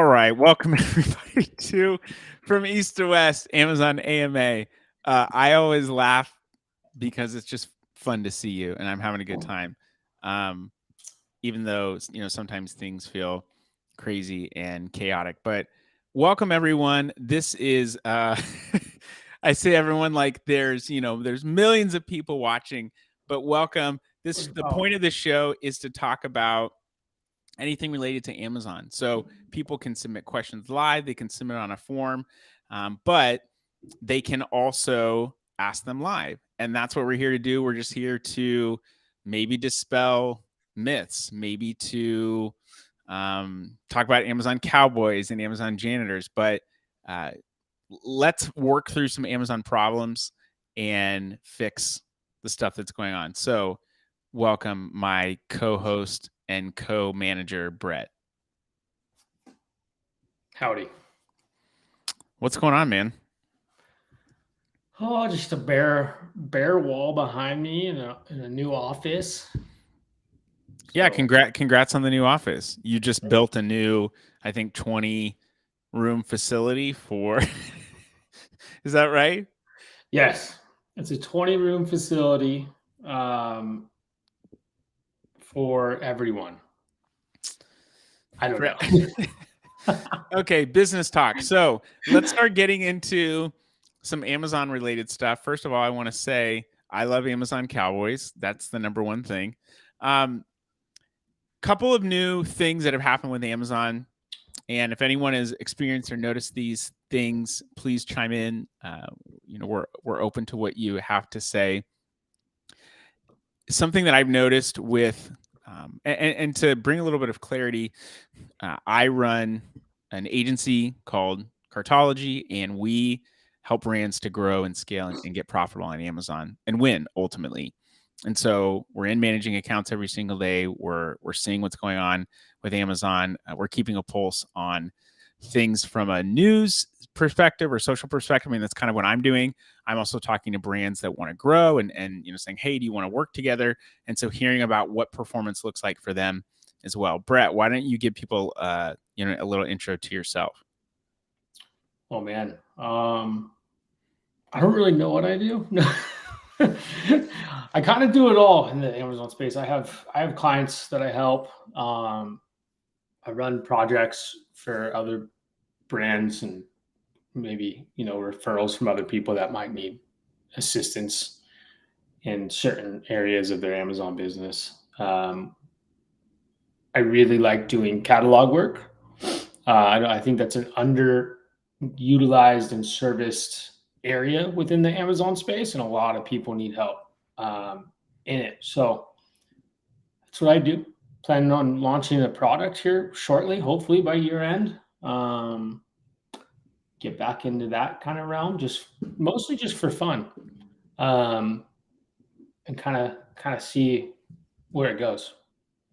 All right, welcome everybody to From East to West, Amazon AMA. I always laugh because it's just fun to see you, and I'm having a good time. Um, Even though sometimes things feel crazy and chaotic. But welcome everyone. This is I say everyone like there's millions of people watching, but welcome. The point of this show is to talk about anything related to Amazon. So people can submit questions live, they can submit on a form, but they can also ask them live. And that's what we're here to do. We're just here to maybe dispel myths, maybe to talk about Amazon cowboys and Amazon janitors. But uh, let's work through some Amazon problems and fix the stuff that's going on. So, welcome my co-host and co-manager, Brett. Howdy. What's going on, man? Oh, just a bare wall behind me in a new office. Yeah, So, congrats on the new office. You just built a new, I think, 20 room facility for is that right? yes, it's a 20-room facility for everyone. I don't Brett. know. Okay, business talk. So let's start getting into some Amazon related stuff. First of all, I want to say I love Amazon Cowboys. That's the number one thing. Couple of new things that have happened with Amazon. And if anyone has experienced or noticed these things, please chime in. We're open to what you have to say. Something that I've noticed with, and to bring a little bit of clarity, I run an agency called Cartology, and we help brands to grow and scale and get profitable on Amazon and win ultimately. And so we're in managing accounts every single day. We're seeing what's going on with Amazon. We're keeping a pulse on things from a news perspective or social perspective. I mean, that's kind of what I'm doing. I'm also talking to brands that want to grow and saying, hey, do you want to work together? And so hearing about what performance looks like for them as well. Brett, why don't you give people a little intro to yourself? Oh man, I don't really know what I do. I kind of do it all in the Amazon space. I have clients that I help. I run projects for other brands and maybe referrals from other people that might need assistance in certain areas of their Amazon business. I really like doing catalog work. I think that's an underutilized and serviced area within the Amazon space, and a lot of people need help in it. So that's what I do. Planning on launching a product here shortly, hopefully by year end. Get back into that kind of realm, just mostly just for fun, um, and kind of see where it goes.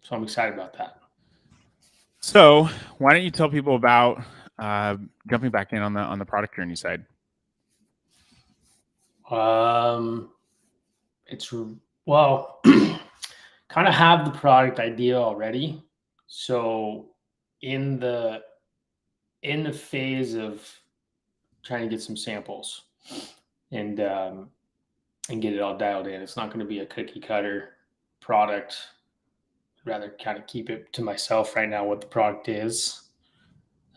So I'm excited about that. So why don't you tell people about jumping back in on the product journey side? It's well, kind of have the product idea already. So in the phase of trying to get some samples and get it all dialed in. It's not going to be a cookie cutter product. I'd rather kind of keep it to myself right now what the product is.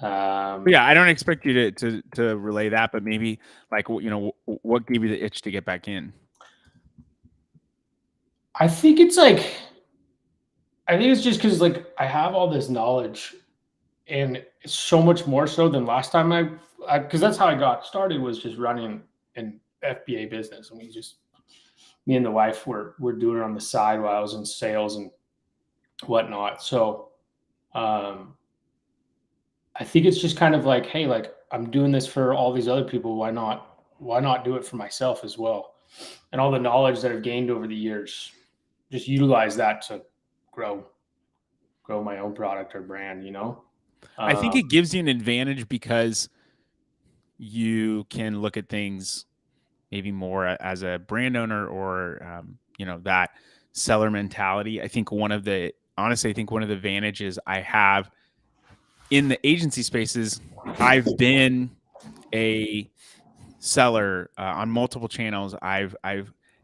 Yeah, I don't expect you to relay that, but maybe like what gave you the itch to get back in? I think it's like I think it's just because like I have all this knowledge, and it's so much more so than last time I because that's how I got started, was just running an FBA business, and me and the wife were doing it on the side while I was in sales and whatnot. So I think it's just kind of like, hey, like I'm doing this for all these other people. Why not do it for myself as well? And all the knowledge that I've gained over the years, just utilize that to grow my own product or brand. I think Um, it gives you an advantage because you can look at things maybe more as a brand owner or that seller mentality. I think one of the advantages I have in the agency spaces, I've been a seller on multiple channels. I've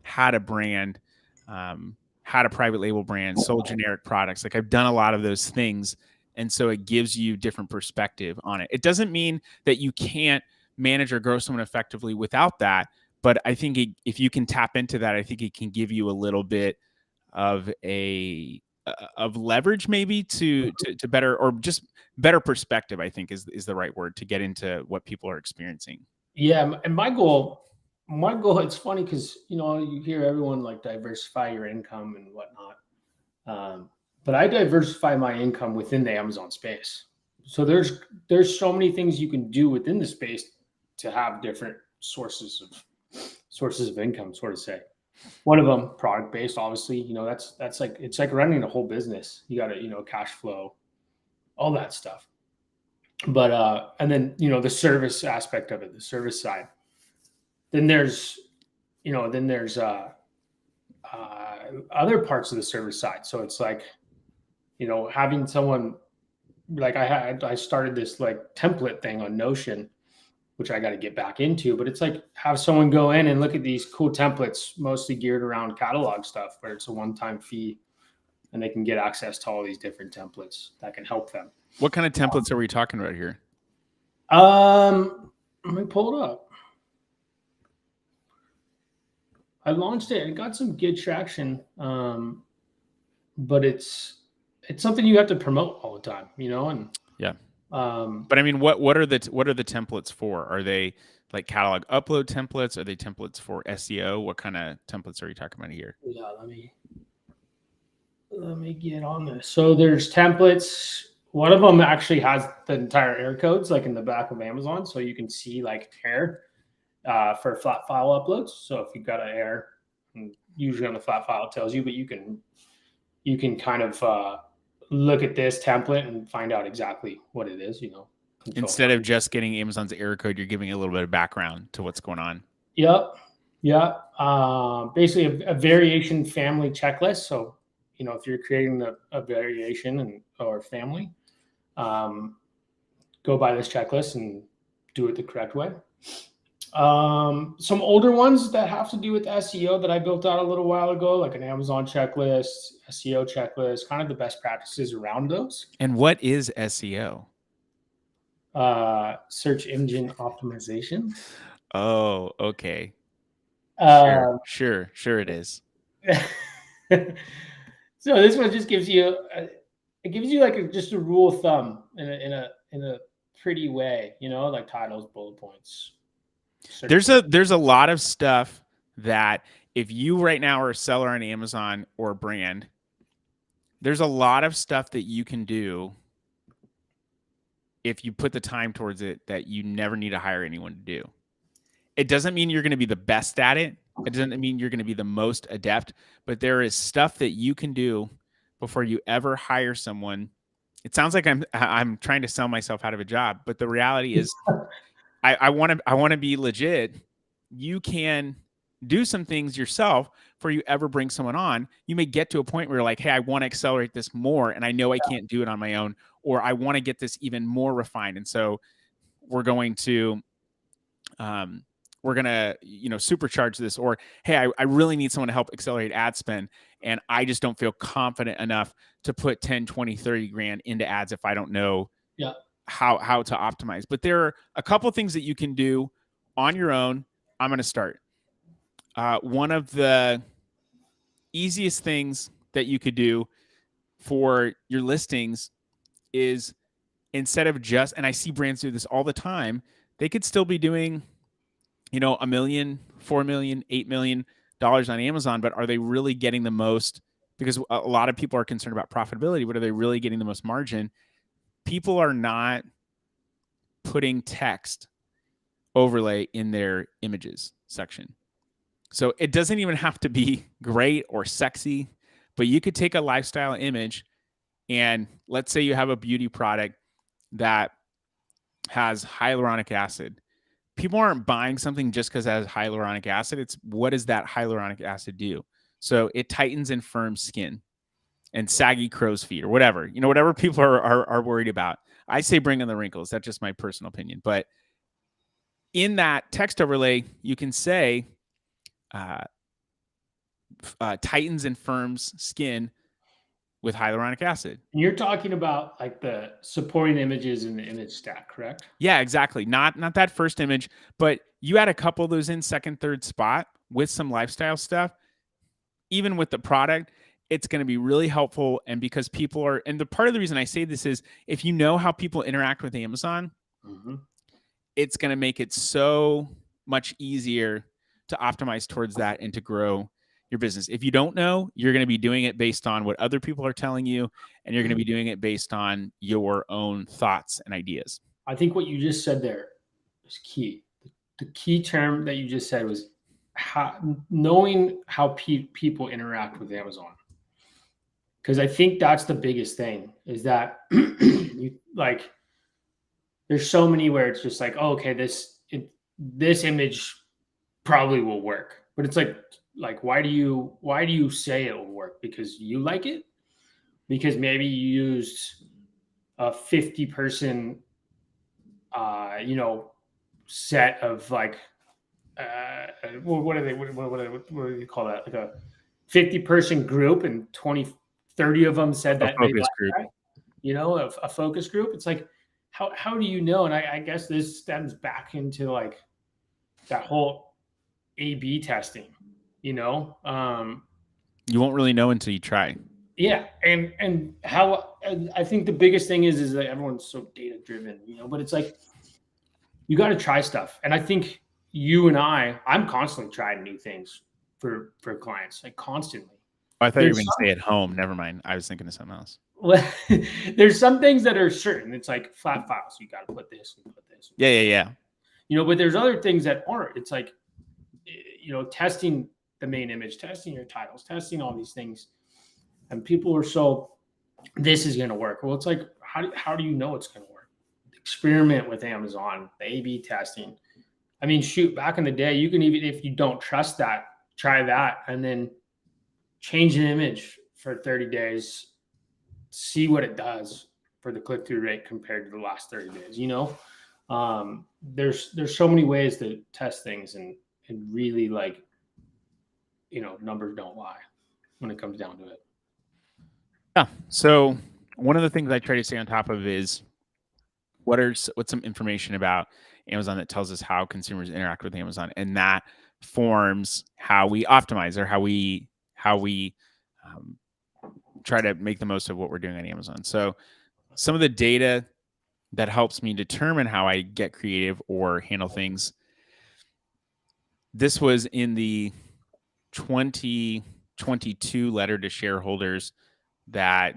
had a brand, had a private label brand, sold generic products. Like I've done a lot of those things, and so it gives you different perspective on it. It doesn't mean that you can't manage or grow someone effectively without that, but I think if you can tap into that, I think it can give you a little bit of a of leverage maybe to better, or just better perspective, I think is the right word, to get into what people are experiencing. Yeah, and my goal, it's funny because you hear everyone like diversify your income and whatnot. But I diversify my income within the Amazon space. So there's so many things you can do within the space to have different sources of income, sort of say. One of them product based, obviously. That's like it's like running a whole business. You got to cash flow, all that stuff. But and then the service aspect of it, the service side. Then there's other parts of the service side. So it's like having someone like I started this like template thing on Notion, which I got to get back into. But it's like have someone go in and look at these cool templates, mostly geared around catalog stuff, where it's a one-time fee, and they can get access to all these different templates that can help them. What kind of templates are we talking about here? Let me pull it up. I launched it and got some good traction, but it's something you have to promote all the time, and yeah. But I mean, what are the templates for? Are they like catalog upload templates? Are they templates for SEO? What kind of templates are you talking about here? Yeah, let me get on this. So there's templates. One of them actually has the entire error codes like in the back of Amazon, so you can see like error for flat file uploads. So if you've got an error, usually on the flat file it tells you, but you can kind of look at this template and find out exactly what it is. Instead of just getting Amazon's error code, you're giving a little bit of background to what's going on. Yep. Yeah. Basically a variation family checklist. So if you're creating a variation or family, go by this checklist and do it the correct way. Some older ones that have to do with SEO that I built out a little while ago, like an Amazon checklist, SEO checklist, kind of the best practices around those. And what is SEO? Search engine optimization. Oh, okay. Sure it is. So this one just gives you like just a rule of thumb in a pretty way, like titles, bullet points. There's a lot of stuff that if you right now are a seller on Amazon or a brand, there's a lot of stuff that you can do if you put the time towards it that you never need to hire anyone to do. It doesn't mean you're going to be the best at it. It doesn't mean you're going to be the most adept, but there is stuff that you can do before you ever hire someone. It sounds like I'm trying to sell myself out of a job, but the reality is I want to be legit. You can do some things yourself before you ever bring someone on. You may get to a point where you're like, hey, I want to accelerate this more, and I know I can't do it on my own, or I want to get this even more refined. And so we're going to supercharge this, or hey, I really need someone to help accelerate ad spend, and I just don't feel confident enough to put 10, 20, 30 grand into ads if I don't know how to optimize. But there are a couple of things that you can do on your own. I'm going to start. One of the easiest things that you could do for your listings is, instead of just, and I see brands do this all the time, they could still be doing, $1 million, $4 million, $8 million on Amazon, but are they really getting the most? Because a lot of people are concerned about profitability, but are they really getting the most margin? People are not putting text overlay in their images section. So it doesn't even have to be great or sexy, but you could take a lifestyle image, and let's say you have a beauty product that has hyaluronic acid. People aren't buying something just because it has hyaluronic acid. It's what does that hyaluronic acid do? So it tightens and firms skin and saggy crow's feet, or whatever, whatever people are worried about. I say bring in the wrinkles. That's just my personal opinion. But in that text overlay, you can say tightens and firms skin with hyaluronic acid. And you're talking about like the supporting images in the image stack, correct? Yeah, exactly. Not that first image, but you add a couple of those in second, third spot with some lifestyle stuff. Even with the product, it's going to be really helpful. And because people are, and the part of the reason I say this is if you know how people interact with Amazon, it's going to make it so much easier to optimize towards that and to grow your business. If you don't know, you're going to be doing it based on what other people are telling you, and you're going to be doing it based on your own thoughts and ideas. I think what you just said there is key. The key term that you just said was knowing how people interact with Amazon. Because I think that's the biggest thing is that you, like there's so many where it's just like, oh, okay, this image probably will work, but it's like why do you say it will work? Because you like it? Because maybe you used a 50-person set of like what do you call that, like a 50-person group and 30 of them said that focus group. That, a focus group. It's like how do you know? And I guess this stems back into like that whole A/B testing. You won't really know until you try. Yeah, and how I think the biggest thing is that everyone's so data driven, but it's like you got to try stuff. And I think you and I'm constantly trying new things for clients, like constantly. Oh, I thought you were going to stay at home. Never mind. I was thinking of something else. Well, there's some things that are certain. It's like flat files. You got to put this and put this. Yeah. But there's other things that aren't. It's like, testing the main image, testing your titles, testing all these things. And people are so, this is going to work. Well, it's like, how do you know it's going to work? Experiment with Amazon, the A/B testing. I mean, shoot, back in the day, you can even, if you don't trust that, try that and then change an image for 30 days, see what it does for the click-through rate compared to the last 30 days. There's so many ways to test things and really like, numbers don't lie when it comes down to it. Yeah. So one of the things I try to stay on top of is what's some information about Amazon that tells us how consumers interact with Amazon, and that forms how we optimize or how we try to make the most of what we're doing on Amazon. So some of the data that helps me determine how I get creative or handle things. This was in the 2022 letter to shareholders that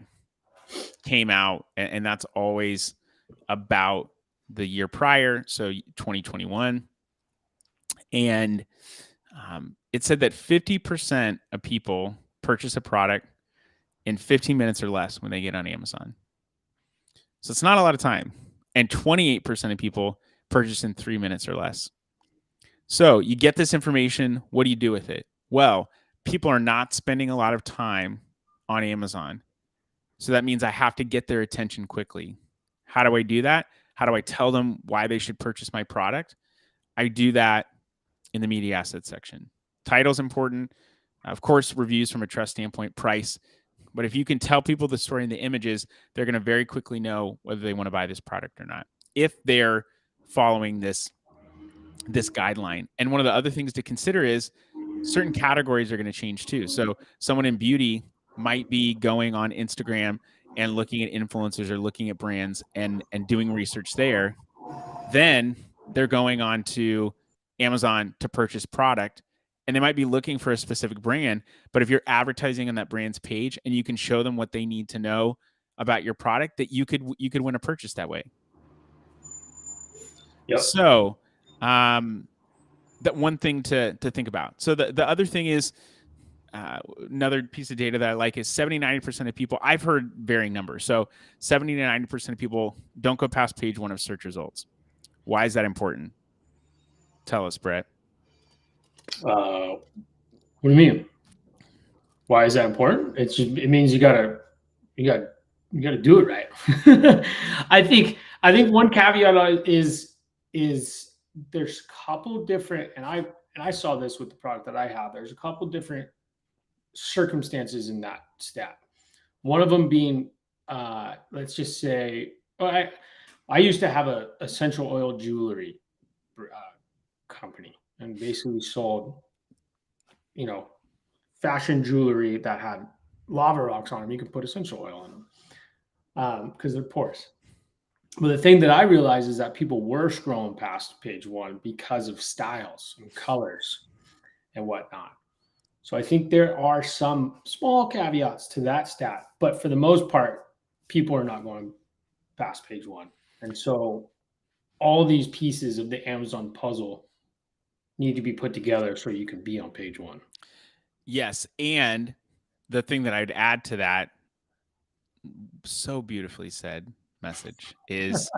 came out, and that's always about the year prior, so 2021. And it said that 50% of people purchase a product in 15 minutes or less when they get on Amazon. So it's not a lot of time. And 28% of people purchase in 3 minutes or less. So you get this information. What do you do with it? Well, people are not spending a lot of time on Amazon. So that means I have to get their attention quickly. How do I do that? How do I tell them why they should purchase my product? I do that in the media assets section. Title's important. Of course, reviews from a trust standpoint, price. But if you can tell people the story in the images, they're going to very quickly know whether they want to buy this product or not, if they're following this guideline. And one of the other things to consider is certain categories are going to change too. So someone in beauty might be going on Instagram and looking at influencers or looking at brands and doing research there. Then they're going on to Amazon to purchase product, and they might be looking for a specific brand. But if you're advertising on that brand's page and you can show them what they need to know about your product, that you could win a purchase that way. Yep. So that one thing to think about. So the other thing is, another piece of data that I like is 70-90% of people, I've heard varying numbers. So 70-90% of people don't go past page 1 of search results. Why is that important? Tell us, Brett. What do you mean? Why is that important? It means you got you got to do it right. I think one caveat is there's a couple different, and I saw this with the product that I have. There's a couple different circumstances in that stat. One of them being, let's just say, I used to have a essential oil jewelry company, and basically sold, you know, fashion jewelry that had lava rocks on them. You could put essential oil on them because they're porous. But the thing that I realized is that people were scrolling past page one because of styles and colors and whatnot. So I think there are some small caveats to that stat, but for the most part, people are not going past page one. And so all these pieces of the Amazon puzzle need to be put together so you can be on page one. Yes. And the thing that I'd add to that, so beautifully said message, is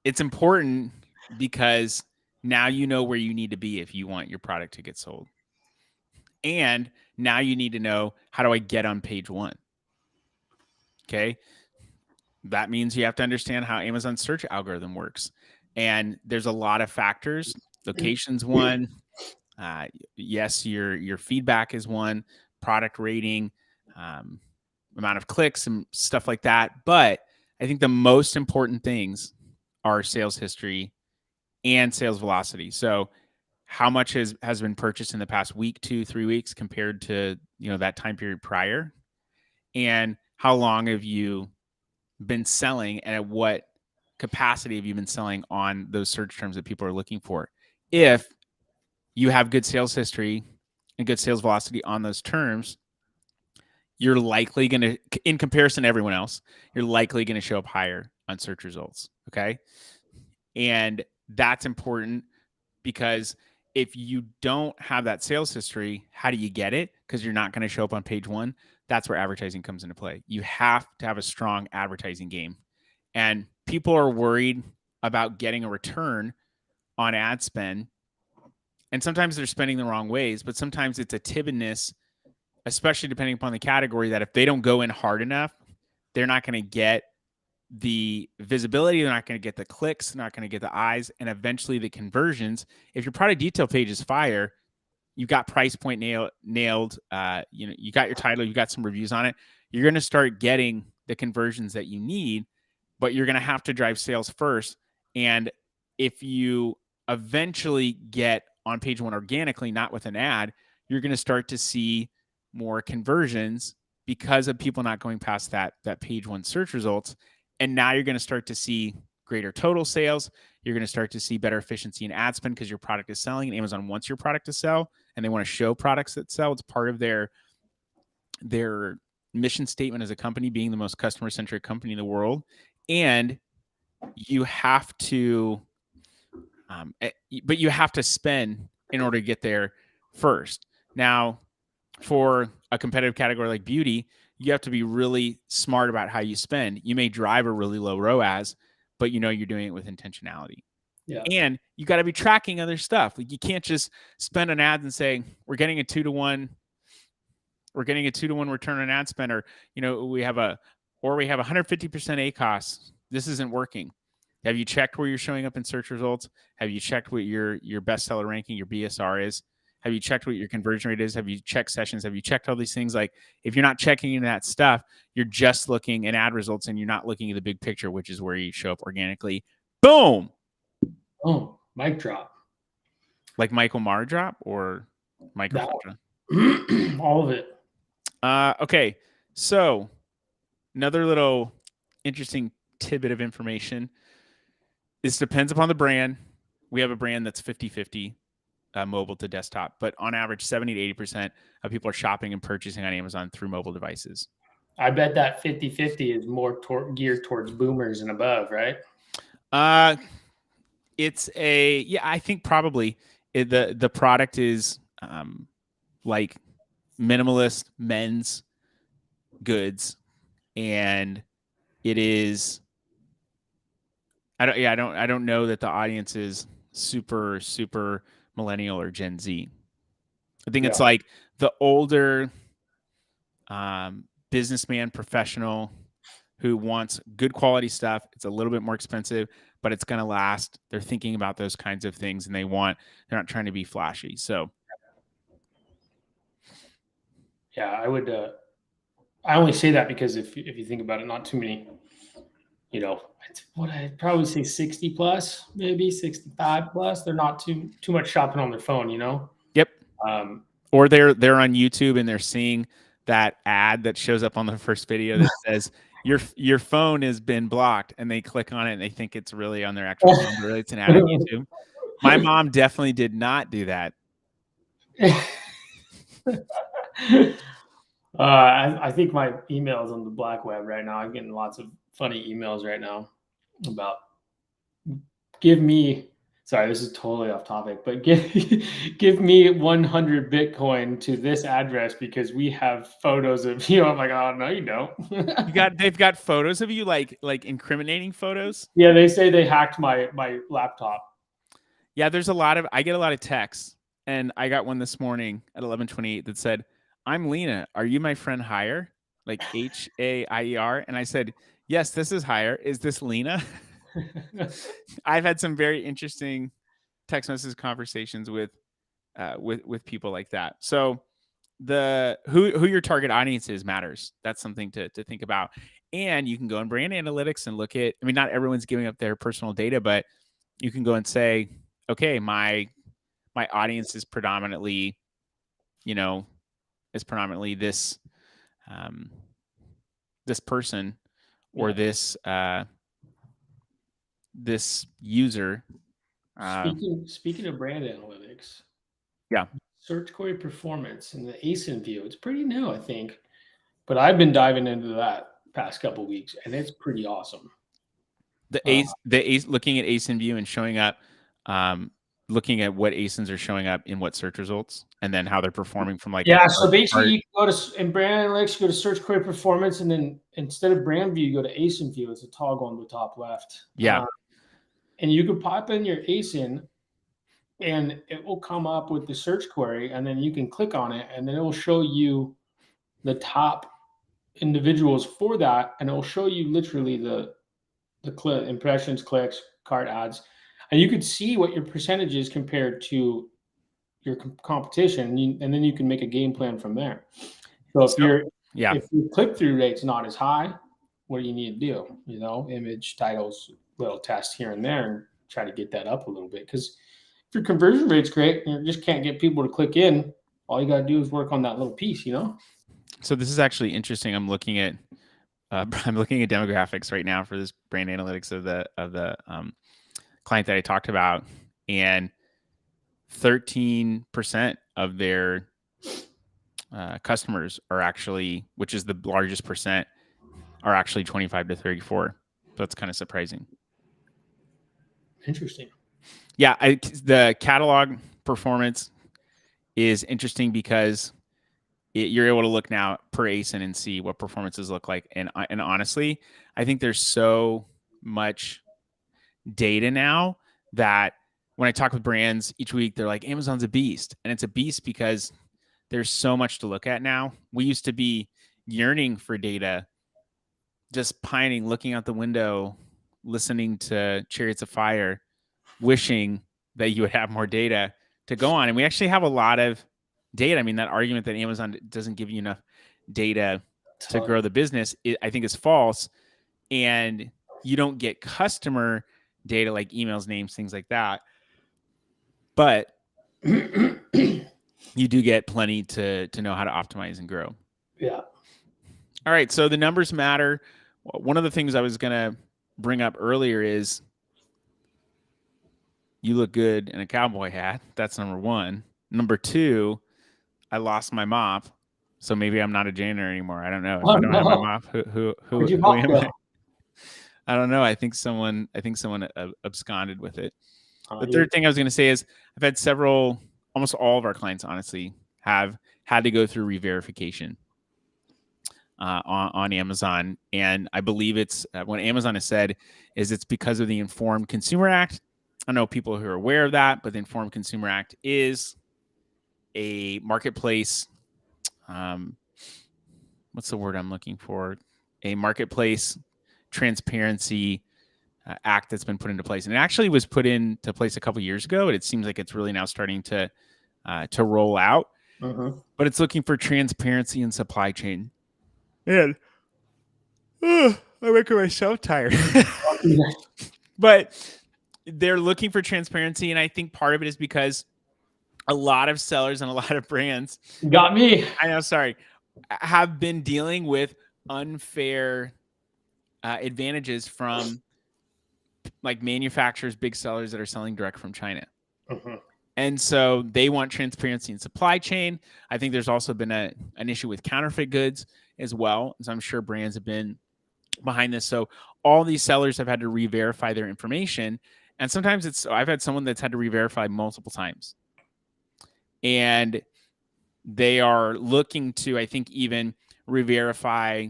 it's important because now you know where you need to be if you want your product to get sold. And now you need to know, how do I get on page one? Okay. That means you have to understand how Amazon's search algorithm works. And there's a lot of factors. Location's one. Yes, your feedback is one. Product rating, amount of clicks and stuff like that. But I think the most important things are sales history and sales velocity. So how much has been purchased in the past week, 2, 3 weeks compared to, that time period prior, and how long have you been selling, and at what capacity have you been selling on those search terms that people are looking for. If you have good sales history and good sales velocity on those terms, you're likely going to, in comparison to everyone else, you're likely going to show up higher on search results. Okay. And that's important because if you don't have that sales history, how do you get it? Because you're not going to show up on page one. That's where advertising comes into play. You have to have a strong advertising game. And people are worried about getting a return on ad spend. And sometimes they're spending the wrong ways, but sometimes it's a timidness, especially depending upon the category, that if they don't go in hard enough, they're not going to get the visibility, they're not going to get the clicks, they're not going to get the eyes, and eventually the conversions. If your product detail page is fire, you got price point nailed, you got your title, you got some reviews on it, you're going to start getting the conversions that you need, but you're going to have to drive sales first. And if you eventually get on page one organically, not with an ad, you're going to start to see more conversions because of people not going past that page one search results. And now you're going to start to see greater total sales. You're going to start to see better efficiency in ad spend because your product is selling, and Amazon wants your product to sell, and they want to show products that sell. It's part of their mission statement as a company, being the most customer-centric company in the world. And you have to, but you have to spend in order to get there first. Now, for a competitive category like beauty, you have to be really smart about how you spend. You may drive a really low ROAS, but you're doing it with intentionality. Yeah. And you got to be tracking other stuff. Like, you can't just spend on ads and say, we're getting a 2-to-1 return on ad spend, or we have 150% ACOS. This isn't working. Have you checked where you're showing up in search results? Have you checked what your bestseller ranking, your BSR is? Have you checked what your conversion rate is? Have you checked sessions? Have you checked all these things? Like, if you're not checking into that stuff, you're just looking at ad results and you're not looking at the big picture, which is where you show up organically. Boom. Oh, mic drop. Like Michael Maher drop or microphone drop? All of it. Okay. So another little interesting tidbit of information. This depends upon the brand. We have a brand that's 50-50. Mobile to desktop, but on average 70 to 80% of people are shopping and purchasing on Amazon through mobile devices. I bet that 50-50 is more geared towards boomers and above, right? It's I think probably the product is like minimalist men's goods, and it is, I don't know that the audience is super millennial or Gen Z. I think it's like the older businessman, professional, who wants good quality stuff. It's a little bit more expensive, but it's going to last. They're thinking about those kinds of things, and they're not trying to be flashy. So yeah, I would. I only say that because if you think about it, not too many. What I'd probably say 60 plus, maybe 65 plus. They're not too much shopping on their phone. yep. Um, Or they're on YouTube and they're seeing that ad that shows up on the first video that says your phone has been blocked, and they click on it and they think it's really on their actual phone, but really it's an ad on YouTube. My mom definitely did not do that. I think my email is on the black web right now. I'm getting lots of funny emails right now about give me. Sorry, this is totally off topic, but give me 100 Bitcoin to this address because we have photos of you. I'm like, oh no, you don't. They've got photos of you, like incriminating photos. Yeah, they say they hacked my laptop. Yeah, I get a lot of texts, and I got one this morning at 11:28 that said, "I'm Lena. Are you my friend Hire?" Like Haier, and I said, "Yes, this is Hire. Is this Lena?" I've had some very interesting text message conversations with people like that. So the who your target audience is matters. That's something to think about. And you can go in brand analytics and look at, I mean, not everyone's giving up their personal data, but you can go and say, okay, my audience is predominantly, this this person or this this user. Speaking of brand analytics, Yeah. search query performance in the ASIN view. It's pretty new, I think, but I've been diving into that past couple of weeks, and it's pretty awesome. The ACE, looking at ASIN view and showing up, looking at what ASINs are showing up in what search results, and then how they're performing from like so basically you go to in brand analytics, you go to search query performance, and then instead of brand view, you go to ASIN view. It's a toggle on the top left. Yeah. And you can pop in your ASIN, and it will come up with the search query, and then you can click on it, and then it will show you the top individuals for that, and it will show you literally the impressions, clicks, cart ads, and you could see what your percentage is compared to your competition, and then you can make a game plan from there. So if your click-through rate's not as high, what do you need to do? Image, titles, little test here and there, and try to get that up a little bit. Because if your conversion rate's great and you just can't get people to click in, all you got to do is work on that little piece. So this is actually interesting. I'm looking at demographics right now for this brand analytics of the client that I talked about, and 13% of their customers are actually, which is the largest percent, are actually 25 to 34. So that's kind of surprising. Interesting. Yeah, the catalog performance is interesting because you're able to look now per ASIN and see what performances look like. And honestly, I think there's so much data now that when I talk with brands each week, they're like, Amazon's a beast. And it's a beast because there's so much to look at now. We used to be yearning for data, just pining, looking out the window, listening to Chariots of Fire, wishing that you would have more data to go on. And we actually have a lot of data. I mean, that argument that Amazon doesn't give you enough data to grow the business, I think is false. And you don't get customer data like emails, names, things like that. But you do get plenty to know how to optimize and grow. Yeah. All right. So the numbers matter. One of the things I was going to bring up earlier is you look good in a cowboy hat. That's number one. Number two, I lost my mop. So maybe I'm not a janitor anymore. I don't know. If I don't have my mop, who am I? I don't know. I think someone absconded with it. The third thing I was going to say is I've had almost all of our clients, honestly, have had to go through re-verification on Amazon. And I believe it's what Amazon has said is it's because of the Informed Consumer Act. I know people who are aware of that, but the Informed Consumer Act is a marketplace. What's the word I'm looking for? a marketplace transparency act that's been put into place, and it actually was put into place a couple years ago. And it seems like it's really now starting to roll out. But it's looking for transparency in supply chain. And I make myself tired. But they're looking for transparency, and I think part of it is because a lot of sellers and a lot of brands got me. I know, sorry, have been dealing with unfair advantages from like manufacturers, big sellers that are selling direct from China. And so they want transparency in supply chain. I think there's also been an issue with counterfeit goods as well. So I'm sure brands have been behind this. So all these sellers have had to re-verify their information. And sometimes I've had someone that's had to re-verify multiple times. And they are looking to, I think, even re-verify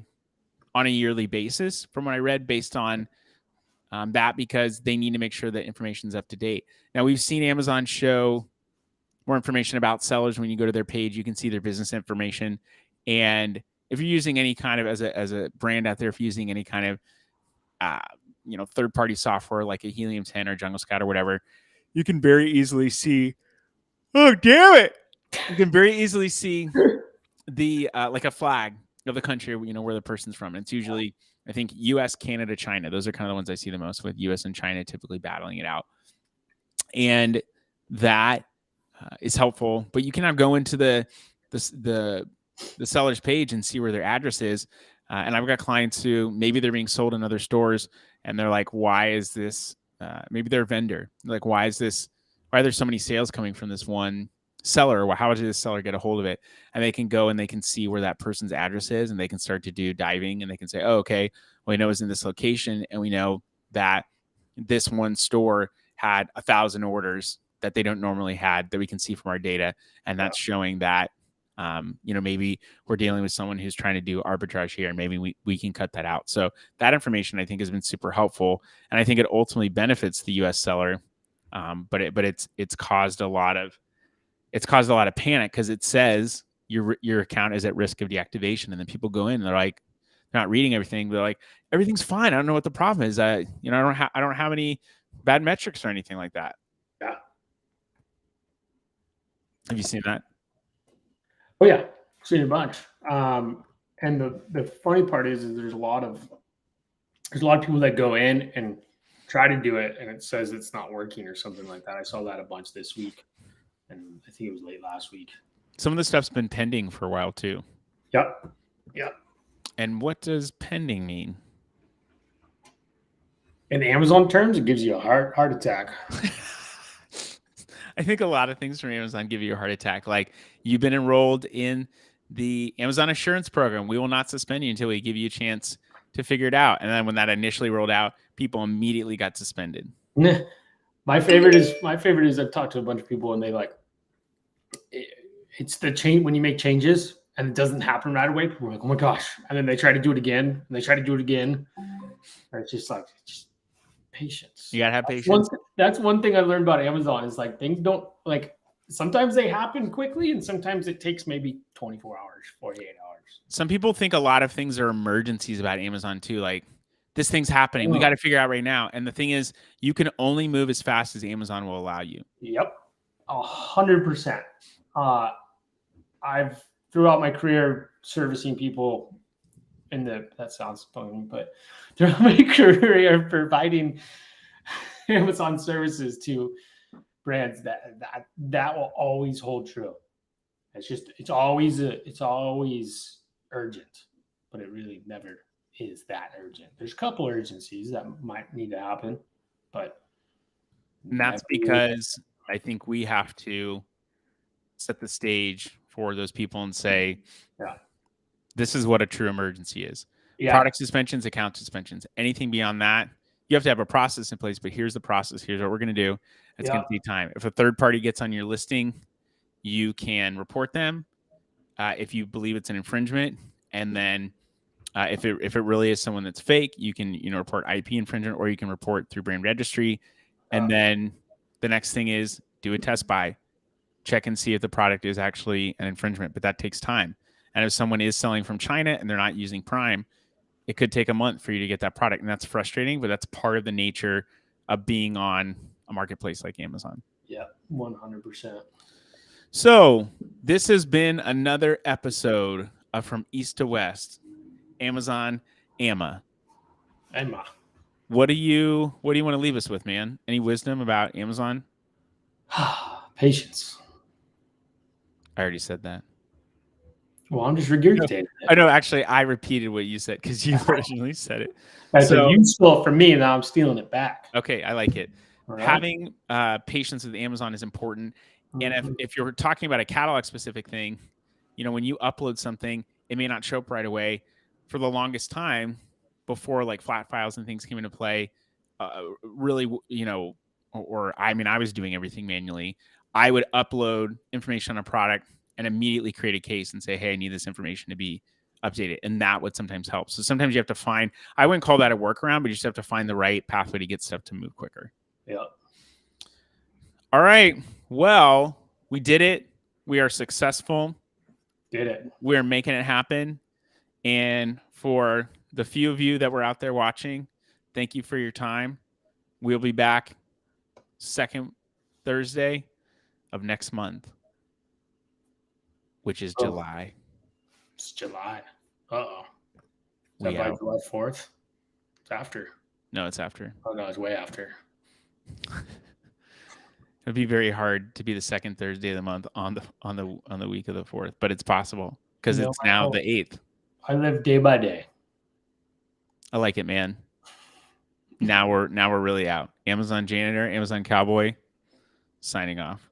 on a yearly basis from what I read, based on that, because they need to make sure that information is up to date. Now, we've seen Amazon show more information about sellers. When you go to their page, you can see their business information. And if you're using any kind of, as a brand out there, if you're using any kind of third-party software like a Helium 10 or Jungle Scout or whatever, you can very easily see, oh, damn it, you can very easily see the like a flag of the country, where the person's from. And it's usually, I think, US, Canada, China. Those are kind of the ones I see the most, with US and China typically battling it out. And that is helpful. But you cannot go into the seller's page and see where their address is. And I've got clients who maybe they're being sold in other stores, and they're like, why is this? Maybe they're a vendor. They're like, why are there so many sales coming from this one seller? Or how did this seller get a hold of it? And they can go and they can see where that person's address is, and they can start to do diving, and they can say, oh, okay, well, we know it's in this location, and we know that this one store had 1,000 orders that they don't normally had, that we can see from our data. And that's showing that, maybe we're dealing with someone who's trying to do arbitrage here, and maybe we can cut that out. So that information, I think, has been super helpful. And I think it ultimately benefits the US seller. But it's caused a lot of panic, because it says your account is at risk of deactivation. And then people go in and they're like, they're not reading everything. They're like, everything's fine. I don't know what the problem is. I don't have any bad metrics or anything like that. Yeah. Have you seen that? Oh yeah, seen a bunch. And the funny part is there's a lot of people that go in and try to do it, and it says it's not working or something like that. I saw that a bunch this week, and I think it was late last week. Some of the stuff's been pending for a while too. Yep. And what does pending mean? In Amazon terms, it gives you a heart attack. I think a lot of things from Amazon give you a heart attack. Like, you've been enrolled in the Amazon Assurance Program. We will not suspend you until we give you a chance to figure it out. And then when that initially rolled out, people immediately got suspended. My favorite is I've talked to a bunch of people, and they like, it's the change when you make changes and it doesn't happen right away. People are like, oh my gosh. And then they try to do it again, and they try to do it again. And it's just like, patience. You gotta have patience. That's one thing I learned about Amazon is like, things don't, like, sometimes they happen quickly, and sometimes it takes maybe 24 hours, 48 hours. Some people think a lot of things are emergencies about Amazon too. Like, this thing's happening, we got to figure out right now. And the thing is, you can only move as fast as Amazon will allow you. Yep. 100%. I've throughout my career servicing people that sounds funny, but throughout my career providing Amazon services to brands, that will always hold true. It's always urgent, but it really never is that urgent. There's a couple urgencies that might need to happen, but and that's because I think we have to set the stage for those people and say, this is what a true emergency is. Product suspensions, account suspensions, anything beyond that, you have to have a process in place. But here's the process. Here's what we're going to do. It's going to take time. If a third party gets on your listing, you can report them if you believe it's an infringement. And then if it really is someone that's fake, you can report IP infringement, or you can report through brand registry. And then the next thing is do a test buy, check and see if the product is actually an infringement. But that takes time. And if someone is selling from China and they're not using Prime, it could take a month for you to get that product, and that's frustrating, but that's part of the nature of being on a marketplace like Amazon. Yeah, 100%. So this has been another episode of From East to West, Amazon, Emma. Emma. What do you want to leave us with, man? Any wisdom about Amazon? Patience. I already said that. Well, I'm just regurgitating it. I know. Actually, I repeated what you said because you originally said it. I said you stole it from me, and now I'm stealing it back. Okay, I like it. Right? Having patience with Amazon is important. And if you're talking about a catalog specific thing, when you upload something, it may not show up right away. For the longest time, before like flat files and things came into play, really, I was doing everything manually. I would upload information on a product and immediately create a case and say, hey, I need this information to be updated. And that would sometimes help. So sometimes you have to find, I wouldn't call that a workaround, but you just have to find the right pathway to get stuff to move quicker. Yeah. All right. Well, we did it. We are successful. Did it. We're making it happen. And for the few of you that were out there watching, thank you for your time. We'll be back second Thursday of next month, which is July. It's July. Uh-oh. Is that by July 4th? It's after. No, it's after. Oh, no, it's way after. It'd be very hard to be the second Thursday of the month on the week of the 4th, but it's possible because it's now the 8th. I live day by day. I like it, man. Now we're really out. Amazon Janitor, Amazon Cowboy, signing off.